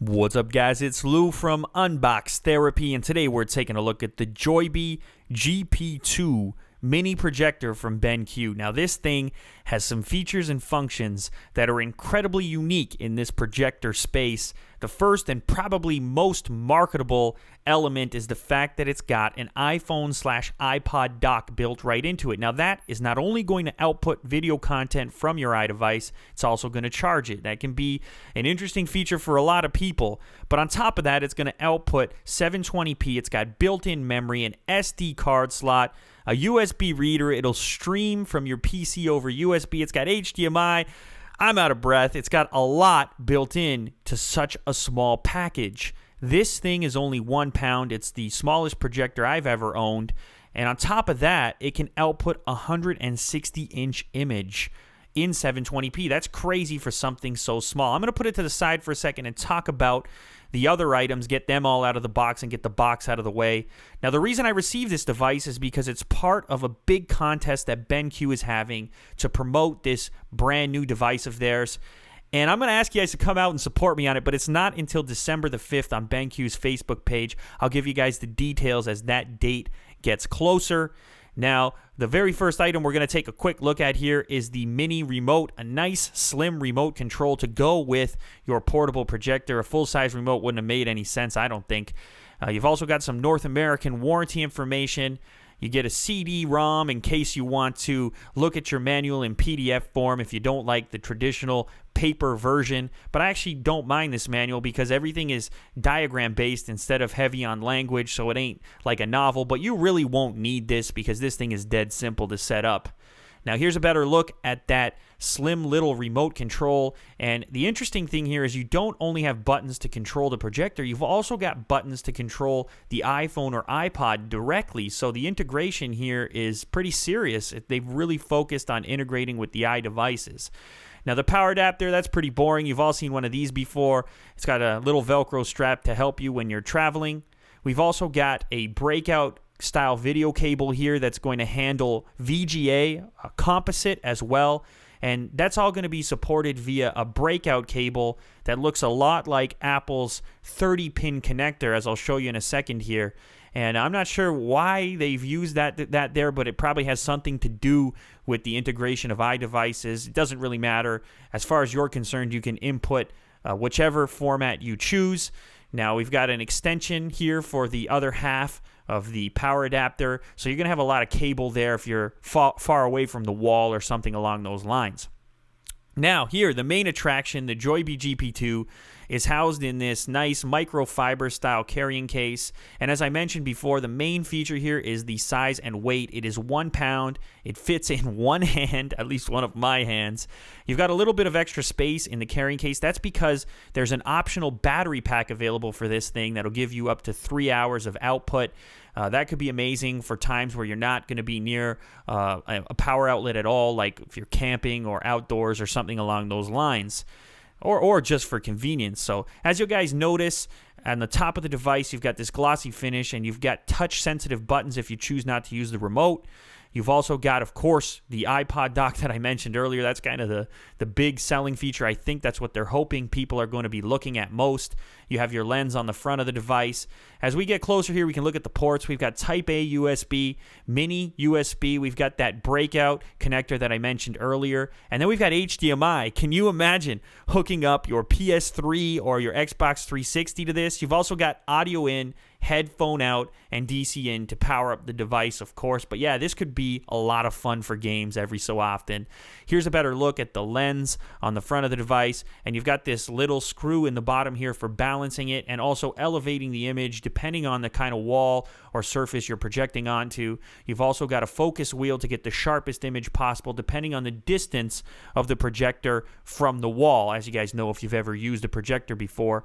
What's up, guys? It's Lou from Unbox Therapy, and today we're taking a look at the Joybee GP2 mini projector from BenQ. Now, this thing has some features and functions that are incredibly unique in this projector space. The first and probably most marketable element is the fact that it's got an iPhone/iPod dock built right into it. Now, that is not only going to output video content from your iDevice, it's also going to charge it. That can be an interesting feature for a lot of people. But on top of that, it's going to output 720p. It's got built-in memory, an SD card slot, a USB reader. It'll stream from your PC over USB. It's got HDMI. I'm out of breath. It's got a lot built in to such a small package. This thing is only 1 pound. It's the smallest projector I've ever owned. And on top of that, it can output a 160-inch image in 720p. That's crazy for something so small. I'm going to put it to the side for a second and talk about the other items, get them all out of the box and get the box out of the way. Now, the reason I received this device is because it's part of a big contest that BenQ is having to promote this brand new device of theirs. And I'm going to ask you guys to come out and support me on it, but it's not until December the 5th on BenQ's Facebook page. I'll give you guys the details as that date gets closer. Now, the very first item we're going to take a quick look at here is the mini remote, a nice slim remote control to go with your portable projector. A full-size remote wouldn't have made any sense, I don't think. You've also got some North American warranty information. You get a CD-ROM in case you want to look at your manual in PDF form if you don't like the traditional paper version. But I actually don't mind this manual because everything is diagram-based instead of heavy on language, so it ain't like a novel. But you really won't need this because this thing is dead simple to set up. Now, here's a better look at that slim little remote control. And the interesting thing here is you don't only have buttons to control the projector, you've also got buttons to control the iPhone or iPod directly. So the integration here is pretty serious. They've really focused on integrating with the iDevices. Now, the power adapter, that's pretty boring. You've all seen one of these before. It's got a little Velcro strap to help you when you're traveling. We've also got a breakout style video cable here that's going to handle VGA, a composite as well, and that's all going to be supported via a breakout cable that looks a lot like Apple's 30-pin connector, as I'll show you in a second here. And I'm not sure why they've used that there, but it probably has something to do with the integration of iDevices. It doesn't really matter. As far as you're concerned, you can input whichever format you choose. Now, we've got an extension here for the other half of the power adapter, so you're going to have a lot of cable there if you're far away from the wall or something along those lines. Now, here, the main attraction, the Joybee GP2, is housed in this nice microfiber style carrying case. And as I mentioned before, the main feature here is the size and weight. It is 1 pound. It fits in one hand, at least one of my hands. You've got a little bit of extra space in the carrying case. That's because there's an optional battery pack available for this thing that'll give you up to 3 hours of output. That could be amazing for times where you're not going to be near a power outlet at all, like if you're camping or outdoors or something along those lines, or just for convenience. So as you guys notice, on the top of the device, you've got this glossy finish, and you've got touch-sensitive buttons if you choose not to use the remote. You've also got, of course, the iPod dock that I mentioned earlier. That's kind of the big selling feature. I think that's what they're hoping people are going to be looking at most. You have your lens on the front of the device. As we get closer here, we can look at the ports. We've got Type A USB, Mini USB. We've got that breakout connector that I mentioned earlier. And then we've got HDMI. Can you imagine hooking up your PS3 or your Xbox 360 to this? You've also got audio in, headphone out, and DC in to power up the device, of course. But yeah, this could be a lot of fun for games every so often. Here's a better look at the lens on the front of the device, and you've got this little screw in the bottom here for balancing it and also elevating the image depending on the kind of wall or surface you're projecting onto. You've also got a focus wheel to get the sharpest image possible depending on the distance of the projector from the wall, as you guys know if you've ever used a projector before.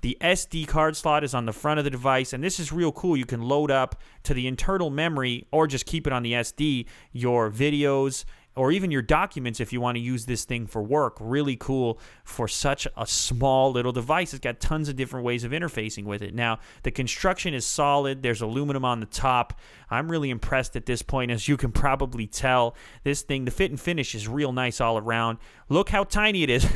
The SD card slot is on the front of the device, and this is real cool. You can load up to the internal memory or just keep it on the SD, your videos or even your documents if you want to use this thing for work. Really cool for such a small little device. It's got tons of different ways of interfacing with it. Now, the construction is solid. There's aluminum on the top. I'm really impressed at this point. As you can probably tell, this thing, the fit and finish is real nice all around. Look how tiny it is.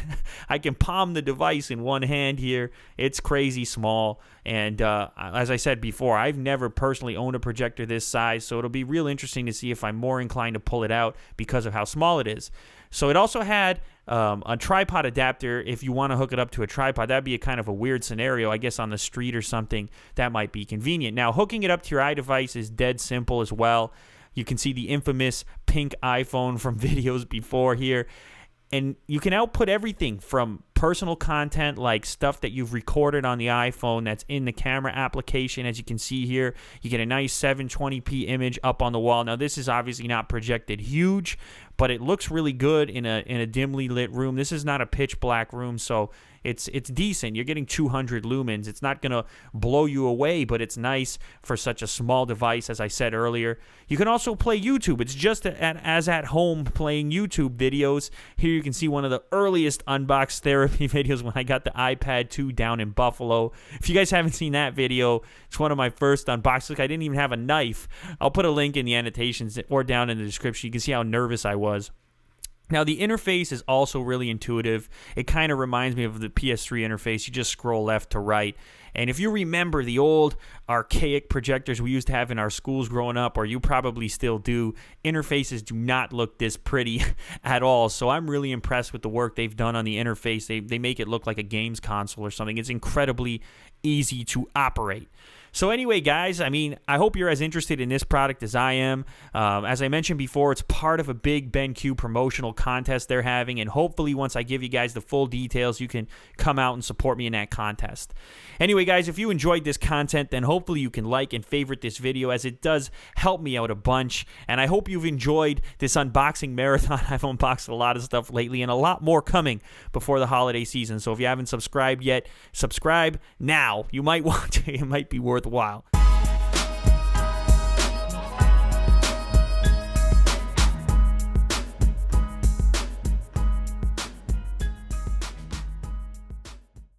I can palm the device in one hand here. It's crazy small. And as I said before, I've never personally owned a projector this size, so it'll be real interesting to see if I'm more inclined to pull it out because of how small it is. So it also had a tripod adapter if you want to hook it up to a tripod. That'd be a kind of a weird scenario, I guess, on the street or something. That might be convenient. Now, hooking it up to your iDevice is dead simple as well. You can see the infamous pink iPhone from videos before here. And you can output everything from personal content, like stuff that you've recorded on the iPhone that's in the camera application. As you can see here, you get a nice 720p image up on the wall. Now, this is obviously not projected huge, but it looks really good in a dimly lit room. This is not a pitch black room, so it's decent. You're getting 200 lumens. It's not going to blow you away, but it's nice for such a small device, as I said earlier. You can also play YouTube. It's just as at home playing YouTube videos. Here you can see one of the earliest Unbox therapy videos when I got the iPad 2 down in Buffalo. If you guys haven't seen that video, it's one of my first unboxings. Look, I didn't even have a knife. I'll put a link in the annotations or down in the description. You can see how nervous I was. Now, the interface is also really intuitive. It kind of reminds me of the PS3 interface. You just scroll left to right. And if you remember the old archaic projectors we used to have in our schools growing up, or you probably still do, interfaces do not look this pretty at all. So I'm really impressed with the work they've done on the interface. They make it look like a games console or something. It's incredibly easy to operate. So anyway, guys, I mean, I hope you're as interested in this product as I am. As I mentioned before, it's part of a big BenQ promotional contest they're having, and hopefully once I give you guys the full details, you can come out and support me in that contest. Anyway, guys, if you enjoyed this content, then hopefully you can like and favorite this video, as it does help me out a bunch, and I hope you've enjoyed this unboxing marathon. I've unboxed a lot of stuff lately, and a lot more coming before the holiday season, so if you haven't subscribed yet, subscribe now. You might want to. It might be worthwhile.